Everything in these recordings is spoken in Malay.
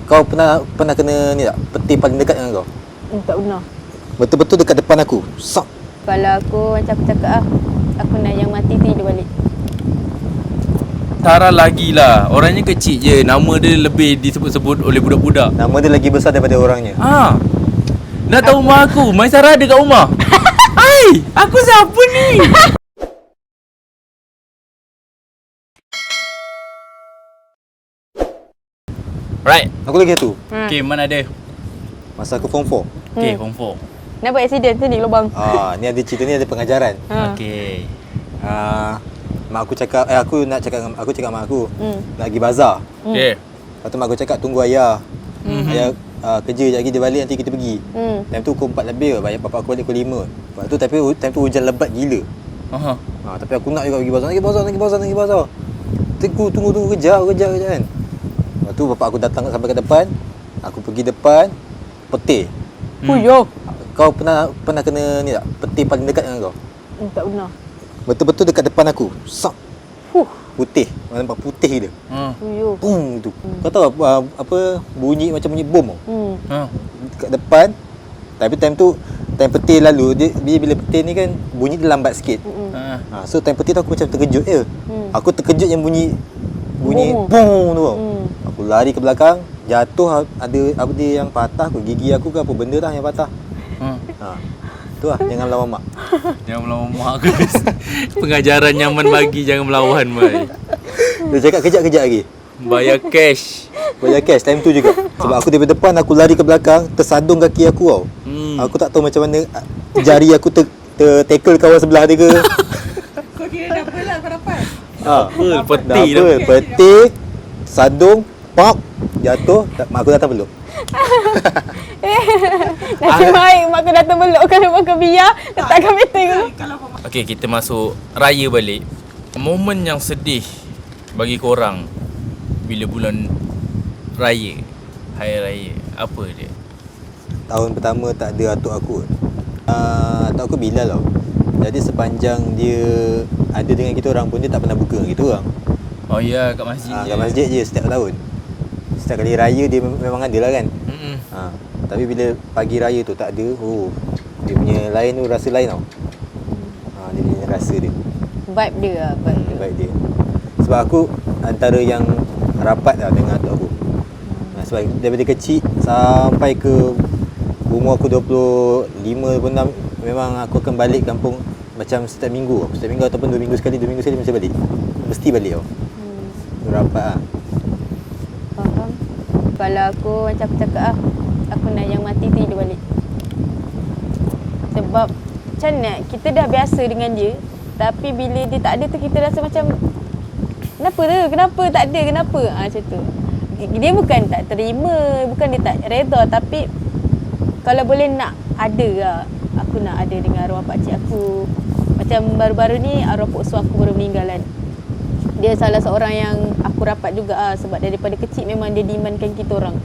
Kau pernah kena ni tak? Peti paling dekat dengan kau? Tak pernah. Betul-betul dekat depan aku. Sak. Kalau aku macam aku cakap aku nak yang mati tu hidup balik. Tara lagi lah. Orangnya kecil je. Nama dia lebih disebut-sebut oleh budak-budak. Nama dia lagi besar daripada orangnya. Nak tahu rumah aku? Maisara ada kat rumah. Hai, aku siapa ni? Right. Aku lagi satu. Okay, mana ada? Masa aku form 4. Okay, form 4. Nampak accident sini lubang. Ni ada cerita ni, ada pengajaran. Okay. Mak aku cakap, aku cakap dengan mak aku nak pergi bazar. Okay. Lepas tu mak aku cakap tunggu ayah. Ayah kerja sekejap lagi dia balik, nanti kita pergi. Time tu pukul 4 lebih, bapak aku balik pukul 5. Lepas tu time tu hujan lebat gila. Tapi aku nak juga pergi bazar, nak pergi bazar. Tunggu kejap kan. Lepas tu bapak aku datang sampai ke depan. Aku pergi depan, peti. Puyo. Kau pernah kena ni tak? Peti paling dekat dengan kau? Tak pernah. Betul-betul dekat depan aku. Sak. Putih. Nampak putih dia. Puyo. Boom tu. Kau tahu apa bunyi macam bunyi bom tau. Dekat depan. Tapi time peti lalu dia bila peti ni kan bunyi dia lambat sikit. So time peti tu aku macam terkejut je. Aku terkejut yang bunyi boom tu tau. Aku lari ke belakang, jatuh, ada dia yang patah, gigi aku ke apa benda dah yang patah. Tu lah, jangan melawan mak. Jangan melawan mak aku. Pengajaran nyaman bagi, jangan melawan mai. Dia cakap kejap lagi. Bayar cash Time tu juga. Sebab aku daripada depan, aku lari ke belakang, tersadung kaki aku tau. Aku tak tahu macam mana jari aku tackle kawan sebelah dia ke. Kau kira double lah kau dapat. Peti, sadung, pop, jatuh, mak aku datang peluk. Nasib baik mak aku datang peluk. Kalau mak aku biar letakkan meeting tu. Okay, kita masuk raya balik. Momen yang sedih bagi korang bila bulan raya, hari raya, apa dia? Tahun pertama tak ada atuk aku. Atuk aku Bilal tau. Jadi sepanjang dia ada dengan kita orang pun, dia tak pernah buka dengan kita orang. Oh ya, kat masjid je. Kat masjid je setiap tahun. Setiap kali raya dia memang ada lah kan. Tapi bila pagi raya tu tak ada. Dia punya lain tu, rasa lain tau. Dia punya rasa dia. Vibe dia lah, Vibe dia. Sebab aku antara yang rapat lah dengan atuk aku. Sebab daripada kecil sampai ke umur aku 25-26, memang aku akan balik kampung macam setiap minggu ataupun 2 minggu sekali mesti balik. Mesti balik tau. Rapat lah. Faham. Kalau aku macam aku cakap aku nak yang mati tu hidup balik. Sebab macam mana kita dah biasa dengan dia, tapi bila dia tak ada tu kita rasa macam kenapa tak ada, kenapa macam tu. Dia bukan tak terima, bukan dia tak reda, tapi kalau boleh nak ada lah. Aku nak ada dengan arwah pakcik aku. Macam baru-baru ni arwah Pok Su aku baru meninggal kan. Dia salah seorang yang aku rapat juga lah. Sebab daripada kecil memang dia dimankan kita orang.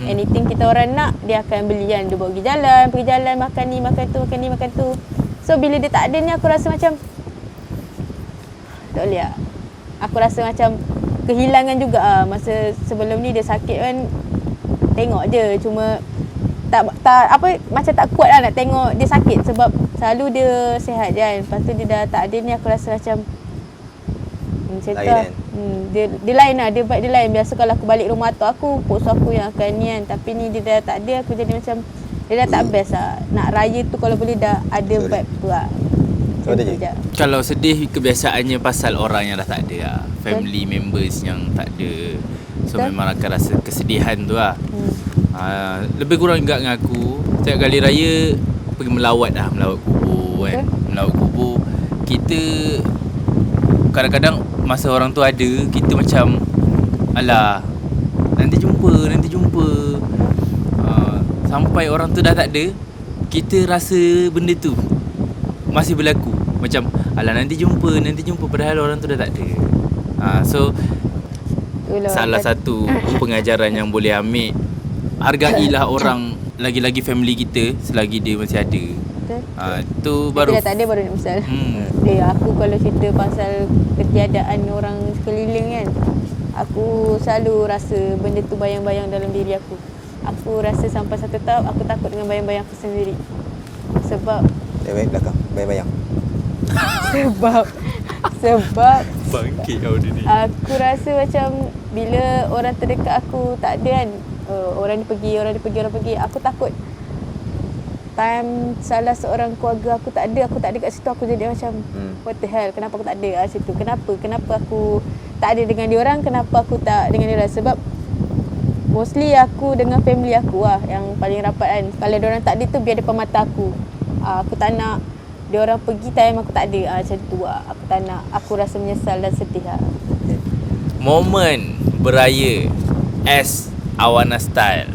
Anything kita orang nak, dia akan beli kan. Dia bawa pergi jalan, makan ni, makan tu. So bila dia tak ada ni, aku rasa macam tak boleh lah. Aku rasa macam kehilangan juga lah. Masa sebelum ni dia sakit kan, tengok je. Cuma macam tak kuat lah nak tengok dia sakit. Sebab selalu dia sihat je kan. Lepas tu dia dah tak ada ni, aku rasa macam macam tu lah. Dia lain lah, dia vibe dia lain. Biasa kalau aku balik rumah atuk aku, Pok Su aku yang akan ni kan. Tapi ni dia dah tak ada, aku jadi macam dia dah tak best lah. Nak raya tu kalau boleh dah ada vibe tu lah. Kalau sedih kebiasaannya pasal orang yang dah tak ada lah. Family members yang tak ada. So memang akan rasa kesedihan tu lah. Lebih kurang juga dengan aku. Setiap kali raya pergi melawat kubur kan. Melawat kubur. Kita kadang-kadang masa orang tu ada, kita macam alah, nanti jumpa. Sampai orang tu dah tak ada, kita rasa benda tu masih berlaku. Macam alah, nanti jumpa, padahal orang tu dah tak ada. So salah satu pengajaran yang boleh ambil, hargailah orang, lagi-lagi family kita selagi dia masih ada. Tu baru dia dah tak ada baru nak misal. Aku kalau cerita pasal ketiadaan orang sekeliling kan, Aku selalu rasa benda tu bayang-bayang dalam diri aku. Aku rasa sampai satu tahap aku takut dengan bayang-bayang aku sendiri. Sebab Baik belakang, bayang-bayang. sebab Bangkit kau dia ni. aku rasa macam bila orang terdekat aku tak ada kan, orang ni pergi, aku takut time salah seorang keluarga aku tak ada kat situ, aku jadi macam what the hell, kenapa aku tak ada kat situ, kenapa aku tak ada dengan diorang, kenapa aku tak dengan diorang. Sebab mostly aku dengan family aku lah yang paling rapat kan. Kalau diorang tak ada tu biar depan mata aku. Aku tak nak diorang pergi time aku tak ada, macam tu lah. Aku tak nak, aku rasa menyesal dan sedih lah. Momen beraya as Awana Style.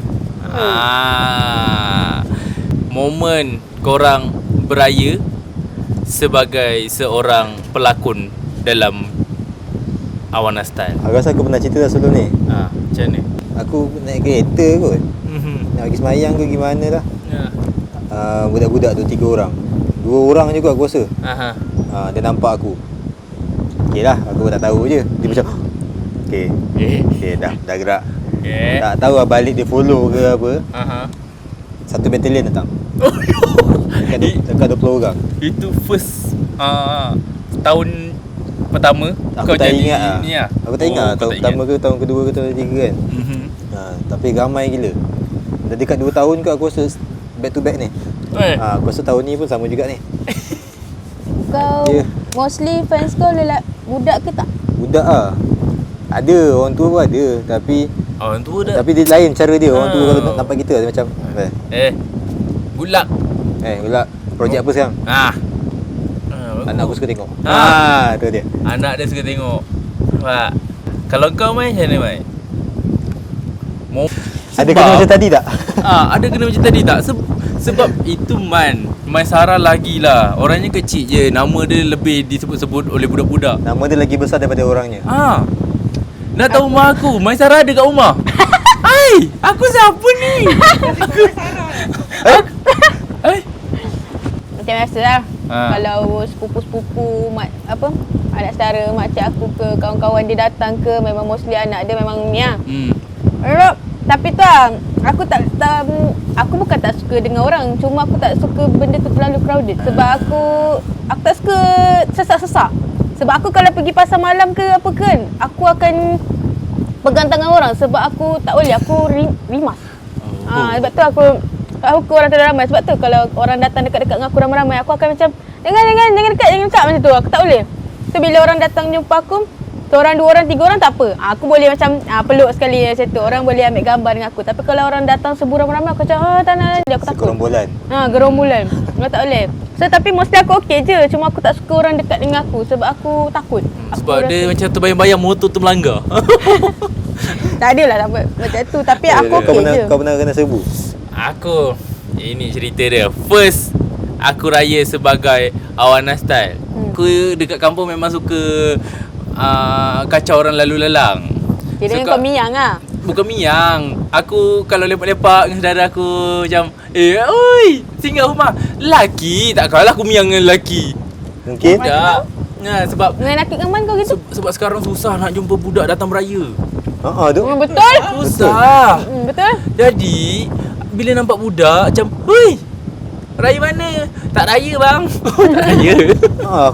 Momen korang beraya sebagai seorang pelakon dalam Awana Style. Aku rasa aku pernah cerita dah sebelum ni. Macam mana? Aku naik kereta kot. Nak pergi semayang ke gimana lah. Budak-budak tu 3 orang. 2 orang juga aku rasa. Dia nampak aku. Okey lah, aku tak tahu je. Dia macam okey dah gerak. Tak tahu lah balik dia follow ke apa. Satu batalion datang. Dekat 20 orang. Itu first tahun pertama Aku kau tak jadi ingat lah. ni lah. Aku tak ingat tahun pertama ke tahun kedua ke tahun ketiga kan. Tapi ramai gila. Dah dekat 2 tahun ke aku rasa back to back ni. Aku rasa tahun ni pun sama juga ni. Kau mostly fans kau budak ke tak? Budak lah. Ada, orang tua pun ada. Tapi Orang tua dah. tapi dia lain cara dia. Orang tua kalau nampak kita dia macam Good luck. Pula projek apa sekarang? Anak aku suka tengok. Tu dia. Anak dia suka tengok. Nampak? Kalau kau main macam mana Mai? Ada kena macam tadi tak? Ada kena macam tadi tak? Sebab itu Man Sarah lagi lah. Orangnya kecil je. Nama dia lebih disebut-sebut oleh budak-budak. Nama dia lagi besar daripada orangnya. Nak tahu rumah aku? Mai Sarah ada kat rumah. Hai, aku siapa ni? Macam biasa lah. Kalau sepupu-sepupu anak saudara makcik aku ke kawan-kawan dia datang ke, memang mostly anak dia memang ni lah. Tapi tu lah, aku bukan tak suka dengan orang, cuma aku tak suka benda tu terlalu crowded. Sebab aku tak suka sesak-sesak. Sebab aku kalau pergi pasar malam ke apa kan, aku akan pegang tangan orang. Sebab aku tak boleh, aku rimas. Sebab tu aku orang terlalu ramai. Sebab tu kalau orang datang dekat-dekat dengan aku ramai-ramai, aku akan macam jangan dekat macam tu. Aku tak boleh. So bila orang datang jumpa aku, seorang, 2 orang, 3 orang tak apa. Aku boleh macam peluk sekali macam tu. Orang boleh ambil gambar dengan aku. Tapi kalau orang datang seburam-ramai, aku macam tak nak, aku takut. Gerombolan. Gerombolan. Aku tak boleh. So tapi mostly aku okey je. Cuma aku tak suka orang dekat dengan aku sebab aku takut. Sebab dia macam terbayang-bayang motor tu melanggar. Tak adalah tak apa macam tu. Tapi aku okey je. Kau pernah kena serbu? Aku, ini cerita dia. First aku raya sebagai Awana Style. Aku dekat kampung memang suka kacau orang lalu lalang. Kira kau miang lah. Bukan miang. Aku kalau lepak-lepak dengan saudara aku macam oi, singgah rumah. Lelaki, tak kalah aku miang dengan lelaki. Mungkin Tak. Sebab Dengan lelaki kaman kau gitu? sebab sekarang susah nak jumpa budak datang beraya. tu. Betul? Susah. Betul? Jadi bila nampak budak macam, "Hui, raya mana?" "Tak raya bang." Tak raya.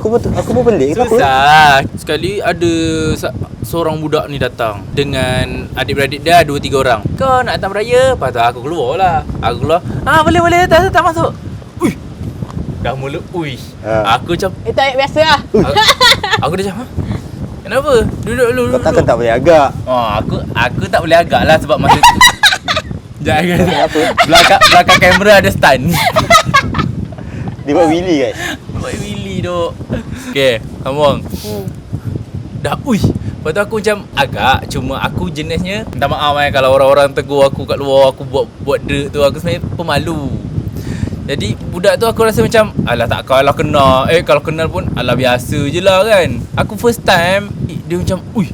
Aku pun pelik. Kenapa? Susah. Sekali ada seorang budak ni datang dengan adik-beradik dia 2-3 orang. "Kau nak datang beraya?" Lepas tu aku keluar lah. Aku keluar. Boleh tak masuk. Ui. Dah mula ui. Aku macam Itu ayat biasa lah. aku dah macam, kenapa? Duduk dulu. Kau takkan tak boleh agak. Aku tak boleh agak lah sebab masa tu jangan. Kenapa? Belakang kamera ada stand. Dia buat wheelie kan? Buat Willy duk. Okay, sambung. Dah ui. Lepas tu aku macam agak. Cuma aku jenisnya, minta maaf kalau orang-orang tegur aku kat luar, aku buat dek tu, aku sebenarnya pemalu. Jadi budak tu aku rasa macam alah tak kalah kenal. Kalau kenal pun alah biasa je lah kan. Aku first time dia macam ui,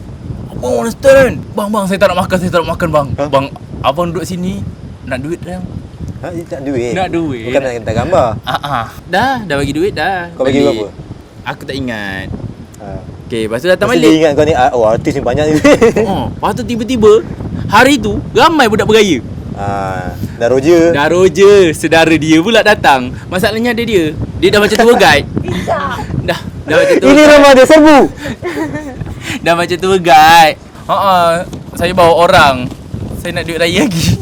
abang understand. Bang saya tak nak makan bang. Bang abang duduk sini nak duit dah. Dia tak duit? Nak duit. Bukan nak minta gambar? Dah bagi duit dah. Kau bagi berapa? Aku tak ingat. Okay, lepas tu datang Mesti balik. dia ingat kau ni, oh artis ni banyak ni. Lepas tu tiba-tiba hari tu ramai budak bergaya. Dah Roger. Dah Roger, saudara dia pula datang. Masalahnya ada dia. Dia dah macam tour guide. dah macam tour Ini guide. rumah dia, serbu. Dah macam tour guide. Saya bawa orang. Saya nak duit raya lagi.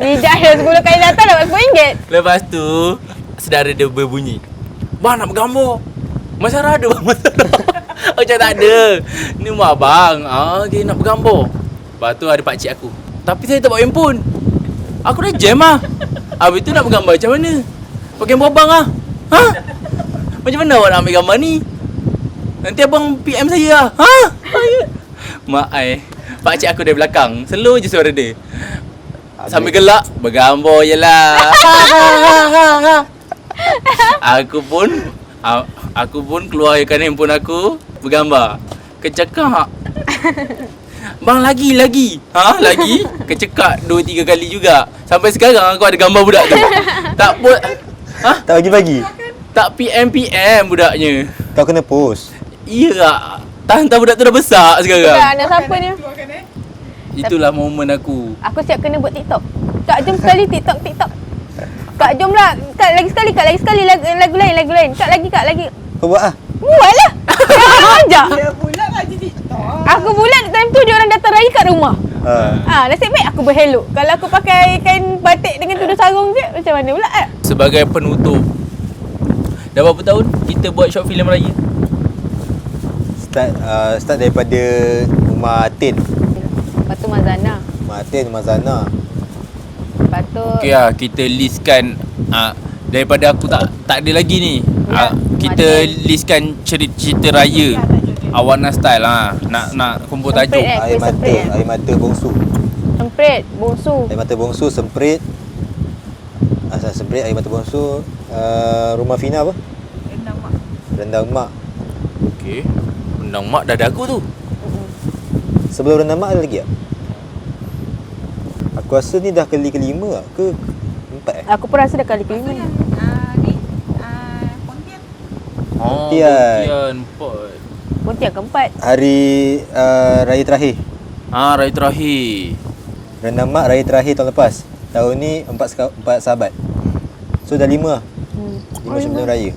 Lidah dah 10 kali datang dapat RM10. Lepas tu saudara dia berbunyi, "Bang nak bergambar." "Masyarakat ada bang, masyarakat." Macam tak ada. Ni mak abang. Okay, nak bergambar. Lepas tu ada pakcik aku. Tapi saya tak bawa handphone. Aku dah jam lah. Habis tu nak bergambar macam mana? Pakai handphone abang lah. Macam mana awak nak ambil gambar ni? Nanti abang PM saya lah. Mak pakcik aku dari belakang. Slow je suara dia. Sambil gelak, bergambar je lah. Aku pun keluarkan handphone aku, bergambar. Kecekak. Bang lagi. Lagi? Kecekak 2-3 kali juga. Sampai sekarang aku ada gambar budak tu. Tak pun. Tak bagi-bagi. Tak PM budaknya. Kau kena post. Iya tak? Tahan budak tu dah besar sekarang. Tak, anak siapa ni? Itulah momen aku. Aku siap kena buat TikTok. Kak, jom sekali TikTok. Kak, jom lah. Kak, lagi sekali. Lagu lain. Kak, lagi. Kau buat lah. Buat lah. Jangan ajak. Dia pula lagi TikTok. Aku bulat time tu dia orang datang raya kat rumah. Nasib baik aku berhelok. Kalau aku pakai kain batik dengan tudung sarung je, macam mana pula? Sebagai penutup, dah berapa tahun kita buat short film raya? Start daripada rumah Atin. Lepas tu Mazana. Rumah Zana. Lepas tu Okey lah, kita listkan daripada aku tak ada lagi ni. Ya, Kita Martin. listkan cerita raya Awana Style lah. Nak kumpul tajuk. Semprit, Air mata, semprit, air mata bongsu. Semprit, bongsu. Air mata bongsu, semprit. Asal semprit, air mata bongsu. Rumah Fina apa? Rendang mak. Okey. Rendang mak dah ada aku tu. Sebelum rendang mak ada lagi tak? Aku rasa ni dah kali kelima tak? Ke empat Aku pun rasa dah kali kelima. Pontian. Pontian. Empat. Pontian keempat. Hari raya terakhir. Raya terakhir. Rendang mak raya terakhir tahun lepas. Tahun ni empat sahabat. So dah 5 lah. 5 short film raya.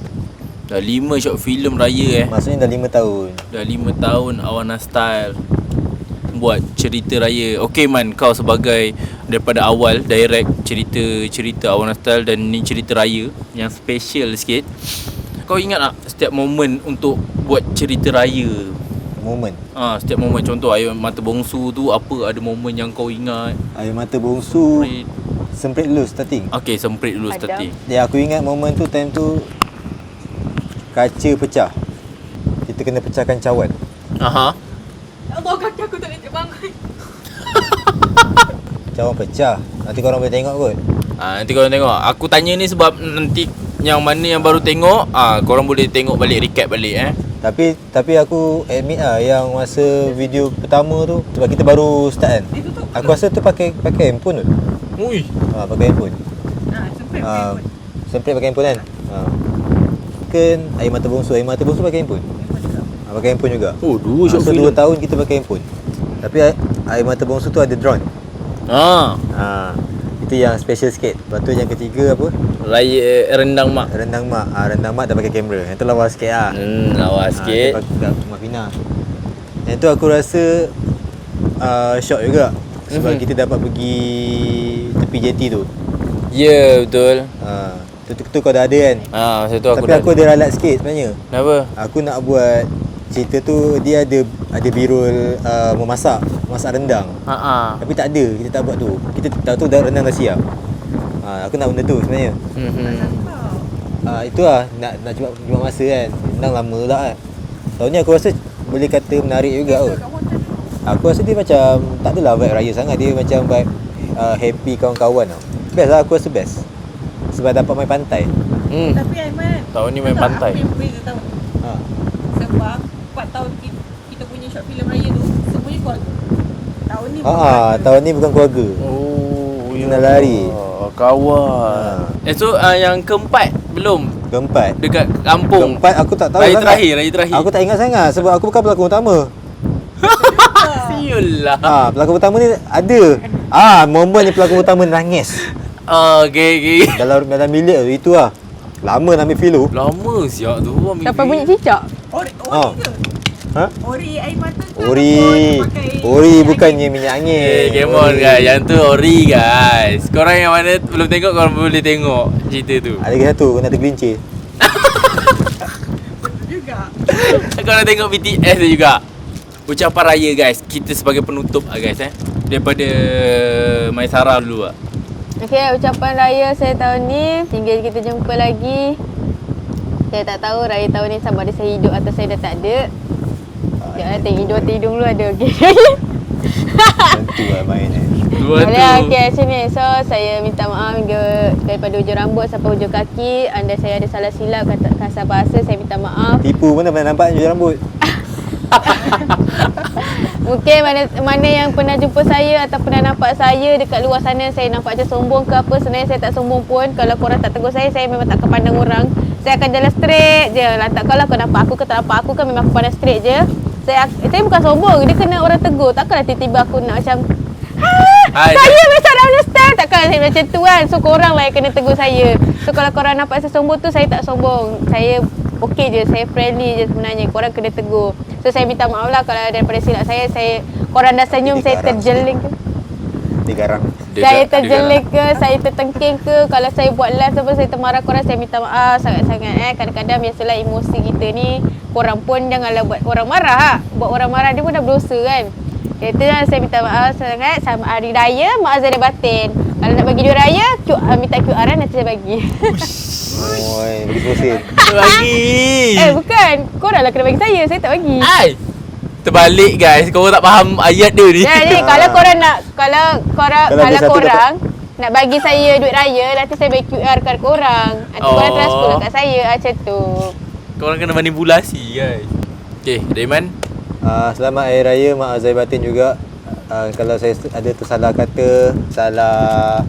Dah 5 short film raya Maksudnya dah 5 tahun. Dah 5 tahun Awana Style buat cerita raya. Okey Man, kau sebagai daripada awal direct cerita Awana Style dan ni cerita raya yang special sikit. Kau ingat tak setiap momen untuk buat cerita raya? Moment. Setiap momen, contoh Air Mata Bongsu tu apa, ada momen yang kau ingat? Air mata bongsu. Semprit dulu starting. Okey, semprit dulu Ada. starting. Ya, aku ingat momen tu, time tu kaca pecah. Kita kena pecahkan cawan. Aha. Allah, kaki aku tak boleh bangun. Cawan pecah. Nanti korang boleh tengok kot. Nanti korang tengok. Aku tanya ni sebab nanti yang mana yang baru tengok, korang boleh tengok balik, recap balik Tapi aku admit lah yang masa video pertama tu, sebab kita baru start kan. Aku rasa tu pakai handphone tu. Ui. Pakai handphone. Semprit Semprit pakai handphone kan. Kan air mata bongsu pakai handphone. Pakai handphone juga. Oh, dua short So film. 2 tahun kita pakai handphone. Tapi air mata bongsu tu ada drone. Itu yang special sikit. Lepas tu yang ketiga apa? Raya Rendang Mak. Rendang mak. Rendang mak dah pakai kamera. Yang tu lawa sikit lah. Lawa sikit. Kat rumah Fina. Yang tu aku rasa shock juga. Sebab kita dapat pergi tepi jeti tu. Ya, betul. Tu kau dah ada kan. Masa tu aku Tapi aku ada ralat sikit sebenarnya. Kenapa? Aku nak buat cerita tu, dia ada birul masak rendang. Tapi tak ada, kita tak buat tu. Kita tahu tu dah rendang dah siap. Aku nak benda tu sebenarnya. Itulah nak jual masa kan. Rendang lama tak kan. Tahun ni aku rasa boleh kata menarik juga kot. Aku rasa dia macam tak adalah vibe raya sangat. Dia macam vibe happy kawan-kawan tau. Best lah, aku rasa best. Sebab dapat main pantai. Tapi Aiman, Tahun ni main pantai. apa yang berbeza tahu? Sebab 4 tahun kita punya short film raya tu semuanya keluarga. Tahun ni Tahun ni bukan keluarga. Oh, Kena lari. Kawan. So yang keempat belum Keempat. Dekat kampung. Keempat aku tak tahu Raya sangat. terakhir. Aku tak ingat sangat sebab aku bukan pelakon utama. Siulah. Pelakon utama ni ada. Momen ni pelakon utama nangis. Okey. dalam bilik tu itu lah. Lama nak ambil filo. Lama siap tu ambil. Sampai bunyi cicak. Ori ke? Ha? Ori air mata ke? Ori bukannya minyak angin. Game on guys. Yang tu ori guys. Korang yang mana belum tengok, korang boleh tengok cerita tu. Ada lagi satu kena tergelincir. Juga. Korang tengok BTS tu juga. Ucapan raya guys. Kita sebagai penutup lah guys daripada Maisara dulu lah. Okey, ucapan raya saya tahun ni, hingga kita jumpa lagi. Saya tak tahu raya tahun ni sama ada saya hidup atau saya dah tak ada. Sekejap tengok hidung dulu ada. Okey. Tentu lah main ni. Dua tu. Okey, macam ni. So, saya minta maaf hingga daripada hujung rambut sampai hujung kaki. Anda saya ada salah silap kata kasar bahasa, saya minta maaf. Tipu mana nampak hujung rambut. Mungkin mana yang pernah jumpa saya atau pernah nampak saya dekat luar sana, saya nampak macam sombong ke apa, sebenarnya saya tak sombong pun. Kalau korang tak tegur saya memang tak akan pandang orang. Saya akan jalan straight je. Lantak kalau kau nampak aku ke tak nampak aku kan memang aku pandang straight je. Saya bukan sombong, dia kena orang tegur. Takkanlah tiba-tiba aku nak macam saya macam understand. Takkan saya macam tu kan. So korang lah yang kena tegur saya. So kalau korang nampak saya sombong tu, saya tak sombong. Saya okey je, saya friendly je sebenarnya. Korang kena tegur. So saya minta maaf lah kalau daripada silap saya korang dah senyum, saya terjeling ke. Dia garang. Saya terjeling ke, saya tertengking ke. Kalau saya buat live ataupun saya termarah korang, saya minta maaf sangat-sangat. Kadang-kadang biasalah emosi kita ni, korang pun janganlah buat orang marah. Buat orang marah dia pun dah berdosa kan. Itu lah saya minta maaf sangat. Sama hari raya, maaf zahir batin. Kalau nak bagi duit raya, minta QR nanti saya bagi. Oi, bagi terusin. Bagi. Bukan. Korang lah kena bagi saya tak bagi. Terbalik guys. Korang tak faham ayat dia ni. Jadi kalau korang nak kalau ada satu korang nak bagi saya duit raya, nanti saya bagi QR card korang. Nanti korang transfer lah kat saya macam tu. Korang kena manipulasi guys. Okay, Rayman. Selamat Hari Raya, maaf zahir batin juga. Kalau saya ada tersalah kata, salah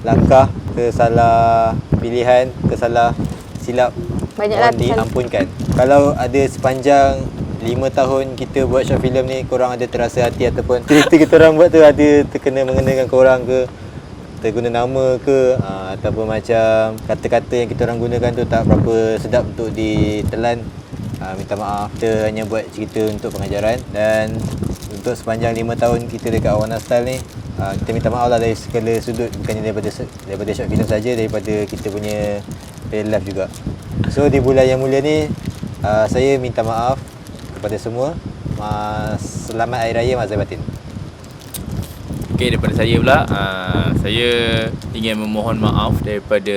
langkah, tersalah pilihan, tersalah silap, Banyaklah mohon diampunkan. Kalau ada sepanjang 5 tahun kita buat short film ni, korang ada terasa hati ataupun cerita kita orang buat tu ada terkena mengenakan korang ke, terguna nama ke, ataupun macam kata-kata yang kita orang gunakan tu tak berapa sedap untuk ditelan, minta maaf. Kita hanya buat cerita untuk pengajaran. Dan untuk sepanjang 5 tahun kita dekat Awana Style ni, kita minta maaf lah dari segala sudut, bukannya daripada short film saja, daripada kita punya real life juga. So di bulan yang mulia ni, saya minta maaf kepada semua. Selamat Hari Raya, maaf zahir batin. Okay, daripada saya pula, saya ingin memohon maaf daripada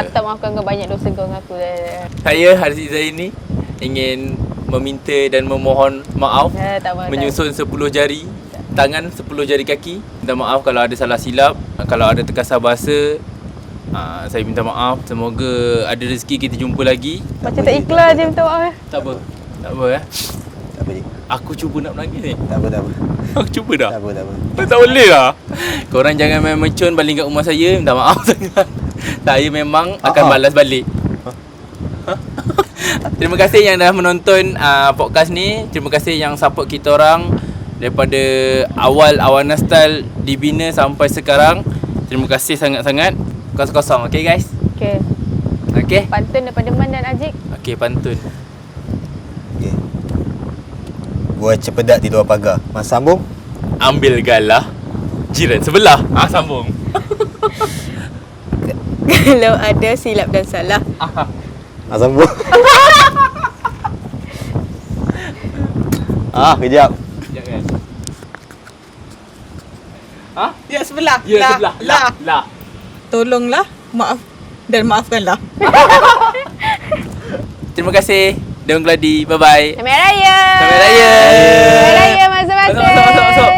Aku tak maafkan kau, banyak dosa kau dengan aku. saya Harzi Zaini ingin meminta dan memohon maaf, menyusun 10 jari tangan, 10 jari kaki. Minta maaf kalau ada salah silap, kalau ada terkasar bahasa. Saya minta maaf. Semoga ada rezeki kita jumpa lagi. Macam tak ikhlas je minta maaf. Tak apa Tak apa je. Aku cuba nak menangis ni. Tak apa. Aku cuba dah. Tak apa. Tak boleh lah. Korang jangan main mercun baling kat rumah saya. Minta maaf sangat. Saya memang akan balas balik. Terima kasih yang dah menonton podcast ni. Terima kasih yang support kita orang daripada awal Awana Style dibina sampai sekarang. Terima kasih sangat-sangat. Kosong-kosong. Okay guys? Okay. Pantun daripada Man dan Ajik. Okay, pantun. Okay. Buat cepedak di luar pagar. Mas sambung. Ambil galah jiran sebelah. Sambung. Kalau ada silap dan salah, Mas sambung. Kejap. Sekejap kan. Ya sebelah. Ya, sebelah. Lah. Tolonglah, maaf dan maafkanlah. Terima kasih. Daun Keladi. Bye-bye. Selamat Raya. Selamat Raya. Selamat Raya, masa-masa. Masuk.